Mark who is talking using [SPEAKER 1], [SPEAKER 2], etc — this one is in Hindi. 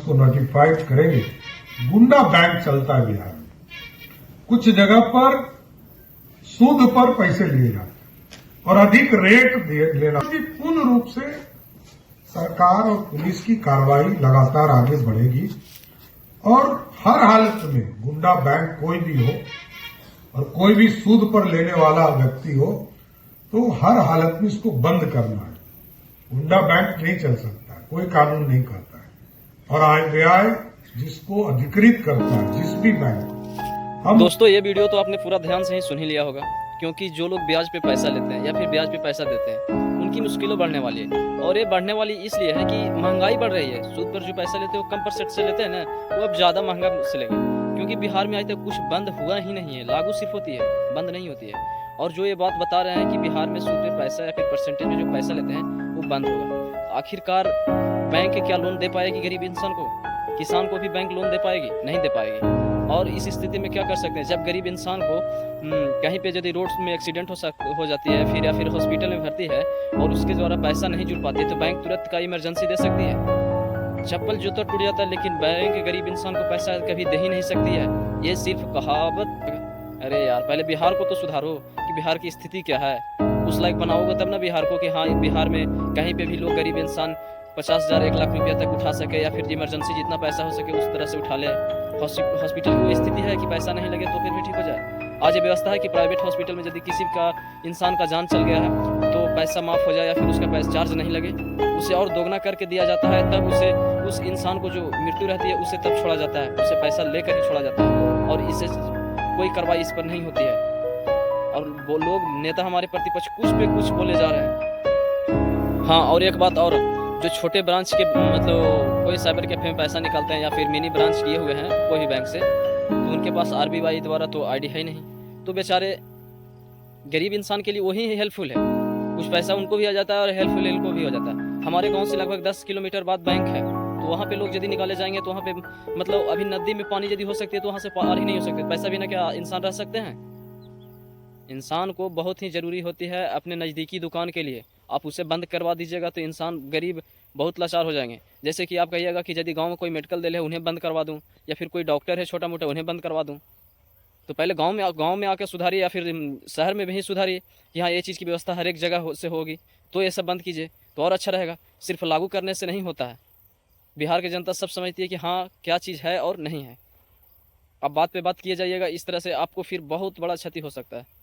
[SPEAKER 1] उसको नोटिफाइड करेंगे। गुंडा बैंक चलता है बिहार में। कुछ जगह पर सूद पर पैसे लिए जाते और अधिक रेट लेना। पूर्ण रूप से सरकार और पुलिस की कार्रवाई लगातार आगे बढ़ेगी और हर हालत में गुंडा बैंक कोई भी हो और कोई भी सूद पर लेने वाला व्यक्ति हो तो हर हालत में इसको बंद करना है। गुंडा बैंक नहीं चल सकता, कोई कानून नहीं करता है और आय व्यय जिसको अधिकृत करता है जिस भी बैंक हम।
[SPEAKER 2] दोस्तों ये वीडियो तो आपने पूरा ध्यान से ही सुन ही लिया होगा, क्योंकि जो लोग ब्याज पे पैसा लेते हैं या फिर ब्याज पे पैसा देते हैं उनकी मुश्किलों बढ़ने वाली है। और ये बढ़ने वाली इसलिए है कि महंगाई बढ़ रही है। सूद पर जो पैसा लेते हैं वो कम परसेंट से लेते हैं ना, वो अब ज़्यादा महंगा से लेंगे, क्योंकि बिहार में आज तक कुछ बंद हुआ ही नहीं है। लागू सिर्फ होती है, बंद नहीं होती है। और जो ये बात बता रहे हैं कि बिहार में सूद पे पैसा या फिर परसेंटेज में जो पैसा लेते हैं वो बंद होगा। आखिरकार बैंक क्या लोन दे पाएगी गरीब इंसान को? किसान को भी बैंक लोन दे पाएगी? नहीं दे पाएगी। और इस स्थिति में क्या कर सकते हैं, जब गरीब इंसान को कहीं पे यदि रोड में एक्सीडेंट हो जाती है फिर या फिर हॉस्पिटल में भर्ती है और उसके द्वारा पैसा नहीं जुड़ पाती है, तो बैंक तुरंत का इमरजेंसी दे सकती है। चप्पल जूता टूट जाता है लेकिन बैंक गरीब इंसान को पैसा कभी दे ही नहीं सकती है। ये सिर्फ कहावत। अरे यार, पहले बिहार को तो सुधारो कि बिहार की स्थिति क्या है। उस लायक बनाओगे तब ना बिहार को कि हाँ बिहार में कहीं पे भी लोग गरीब इंसान 50,000 1 लाख रुपया तक उठा सके या फिर इमरजेंसी जितना पैसा हो सके उस तरह से उठा ले। हॉस्पिटल की स्थिति है कि पैसा नहीं लगे तो फिर भी ठीक हो जाए। आज ये व्यवस्था है कि प्राइवेट हॉस्पिटल में यदि किसी का इंसान का जान चल गया है तो पैसा माफ हो जाए या फिर उसका पैसा चार्ज नहीं लगे, उसे और दोगुना करके दिया जाता है। तब उसे उस इंसान को जो मृत्यु रहती है उसे तब छोड़ा जाता है, उसे पैसा लेकर ही छोड़ा जाता है और इससे कोई कार्रवाई इस पर नहीं होती है। और वो लोग नेता हमारे प्रतिपक्ष कुछ पे कुछ बोले जा रहे हैं। हाँ, और एक बात और, जो छोटे ब्रांच के मतलब कोई साइबर कैफे में पैसा निकालते हैं या फिर मिनी ब्रांच किए हुए हैं कोई भी बैंक से, तो उनके पास आरबीआई द्वारा तो आईडी है नहीं, तो बेचारे गरीब इंसान के लिए वही हेल्पफुल है। कुछ पैसा उनको भी आ जाता है और हेल्पफुल इनको भी हो जाता है। हमारे गांव से लगभग 10 किलोमीटर बाद बैंक है, तो वहाँ पे लोग यदि निकाले जाएंगे तो वहाँ पे मतलब अभी नदी में पानी यदि हो सकती है तो वहाँ से पार ही नहीं हो सकते। पैसा बिना क्या इंसान रह सकते हैं? इंसान को बहुत ही ज़रूरी होती है अपने नज़दीकी दुकान के लिए। आप उसे बंद करवा दीजिएगा तो इंसान गरीब बहुत लाचार हो जाएंगे। जैसे कि आप कहिएगा कि यदि गांव में कोई मेडिकल दे ले उन्हें बंद करवा दूं या फिर कोई डॉक्टर है छोटा मोटा उन्हें बंद करवा दूं, तो पहले गांव में आकर सुधारिए या फिर शहर में भी सुधारिए कि हाँ ये चीज़ की व्यवस्था हर एक जगह से होगी, तो ये सब बंद कीजिए तो और अच्छा रहेगा। सिर्फ लागू करने से नहीं होता है। बिहार की जनता सब समझती है कि हाँ क्या चीज़ है और नहीं है। अब बात पे बात किए जाइएगा इस तरह से आपको फिर बहुत बड़ा क्षति हो सकता है।